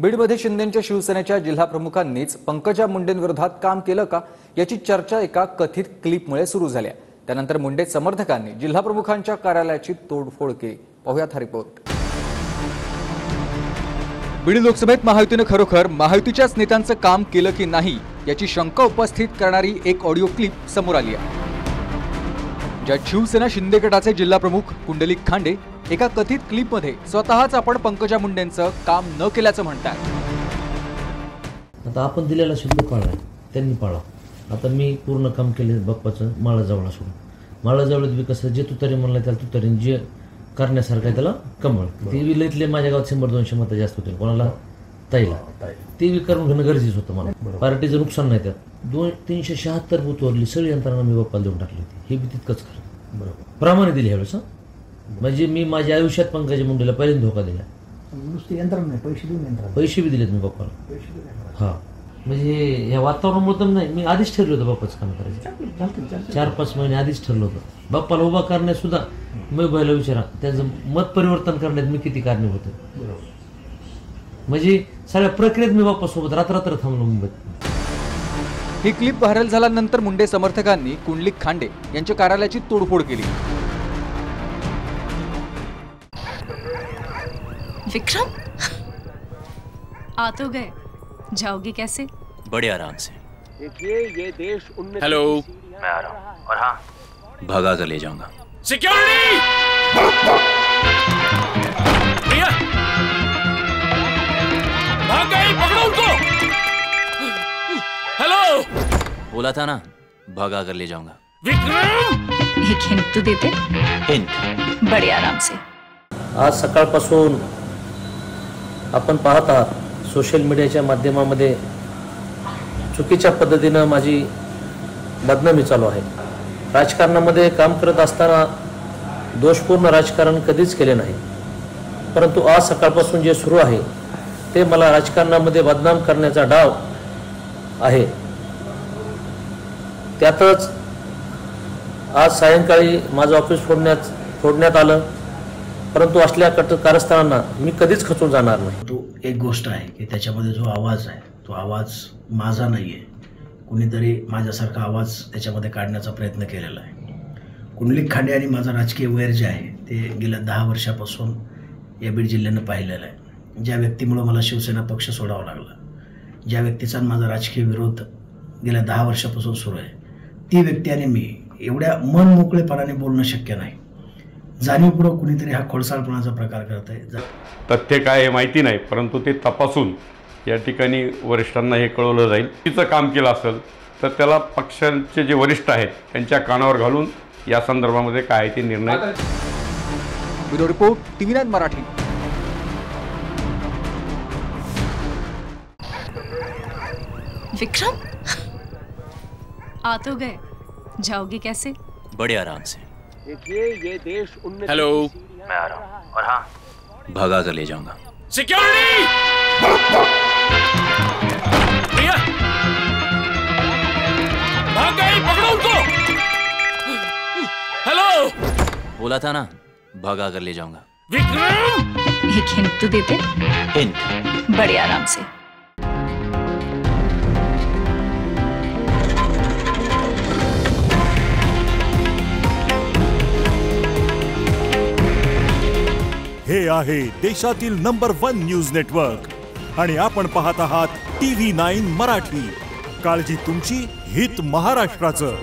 बीडमध्ये शिंदेंच्या शिवसेनेच्या जिल्हा प्रमुखांनीच पंकजा मुंडेंविरोधात काम केलं का याची चर्चा एका कथित क्लिपमुळे सुरू झाली. त्यानंतर मुंडे समर्थकांनी जिल्हा प्रमुखांच्या कार्यालयाची तोडफोड केली. पाहुयात हा रिपोर्ट. बीड लोकसभेत महायुतीने खरोखर महायुतीच्याच नेत्यांचं काम केलं की नाही याची शंका उपस्थित करणारी एक ऑडिओ क्लिप समोर आली आहे, ज्यात शिवसेना शिंदे गटाचे जिल्हा प्रमुख कुंडलिक खांडे एका कथित क्लिपमध्ये स्वतःच आपण पंकजा मुंडेंचं काम न केल्याचं म्हणतात. आता आपण दिलेला शब्द पाळलाय, त्यांनी पाळा. आता मी पूर्ण काम केले बाप्पाचं माळाजवळ सोडून. माळाजवळ बी कसं जे तुतारी म्हणलं त्याला तुतारीन, जे करण्यासारखं आहे त्याला कमळ. ते बी लईतले माझ्या गावात 100-200 मतं जास्त होते, कोणाला ताईला. ते बी करून घेणं गरजेचं होतं मला. पार्टीचं नुकसान नाही त्यात. 376 बूथवरली सगळी यंत्रणा मी बाप्पाला देऊन टाकली होती. हे बी तितकंच खरं, बरोबर प्रमाणे दिली ह्यावेळेस. म्हणजे मी माझ्या आयुष्यात पंकजा मुंडेला पहिल्यांदा धोका दिला. नुसते यंत्रणा नाही, पैसे बी दिलेत मी बाप्पाला. हा म्हणजे या वातावरणामुळे तर नाही, मी आधीच ठरलं होतं बाप्पाचं काम करायचं. 4-5 महिने आधीच ठरलं होतं. बाप्पाला उभा करण्यात सुद्धा मी बायला विचारा त्यांचं मत परिवर्तन करण्यात मी किती कारणीभूत होतो. म्हणजे सगळ्या प्रक्रियेत मी बाप्पासोबत रात्र थांबलो मुंबईत. ही क्लिप व्हायरल झाल्यानंतर मुंडे समर्थकांनी कुंडलिक खांडे यांच्या कार्यालयाची तोडफोड केली. विक्रम, आ तो गए, जाओगे कैसे? बड़े आराम से. ये देश हेलो, मैं आ रहा हूँ. और हाँ, भगा कर ले जाऊंगा. सिक्योरिटी! भैया, भाग गई, पकड़ो उनको. हेलो, बोला था ना, भगा कर ले जाऊंगा. विक्रम, एक हिंट तो देते. हिंट, बड़े आराम से. आज सकाळपासून आपण पाहत आहात सोशल मीडियाच्या माध्यमामध्ये चुकीच्या पद्धतीनं माझी बदनामी चालू आहे. राजकारणामध्ये काम करत असताना दोषपूर्ण राजकारण कधीच केले नाही, परंतु आज सकाळपासून जे सुरू आहे ते मला राजकारणामध्ये बदनाम करण्याचा डाव आहे. त्यातच आज सायंकाळी माझं ऑफिस फोडण्यात आलं, परंतु असल्या कारस्थानांना मी कधीच खचून जाणार नाही. तो एक गोष्ट आहे की त्याच्यामध्ये जो आवाज आहे तो आवाज माझा नाही आहे. कुणीतरी माझ्यासारखा आवाज त्याच्यामध्ये काढण्याचा प्रयत्न केलेला आहे. कुंडलिक खांडे आणि माझा राजकीय वैर जे आहे ते गेल्या 10 वर्षापासून या बीड जिल्ह्यानं पाहिलेलं आहे. ज्या व्यक्तीमुळं मला शिवसेना पक्ष सोडावा लागला, ज्या व्यक्तीचा माझा राजकीय विरोध गेल्या 10 वर्षापासून सुरू आहे, ती व्यक्ती आणि मी एवढ्या मन मोकळेपणाने बोलणं शक्य नाही. जाणीवपूर्वक कुणीतरी हा खोडसाळपणाचा प्रकार करत आहे. तथ्य काय हे माहिती नाही, परंतु ते तपासून या ठिकाणी वरिष्ठांना हे कळवलं जाईल. तिचं काम केलं असेल तर त्याला पक्षांचे जे वरिष्ठ आहेत त्यांच्या कानावर घालून या संदर्भामध्ये काय ते निर्णय. Bureau report, TV9 Marathi. Vikram, आ तो गए, जाओगे कैसे? बड़े आराम से. ये देश हेलो, मैं आ रहा हूँ. और हाँ, भगा कर ले जाऊंगा. सिक्योरिटी! भैया, भाग गई, पकड़ो उनको. हेलो, बोला था ना, भगा कर ले जाऊंगा. विक्रम, एक हिंट तो देते. हिंट, बड़े आराम से. हे आहे देशातील नंबर 1 न्यूज नेटवर्क आणि आपण पाहत आहात TV9 मराठी. काळजी तुमची, हित महाराष्ट्राचं.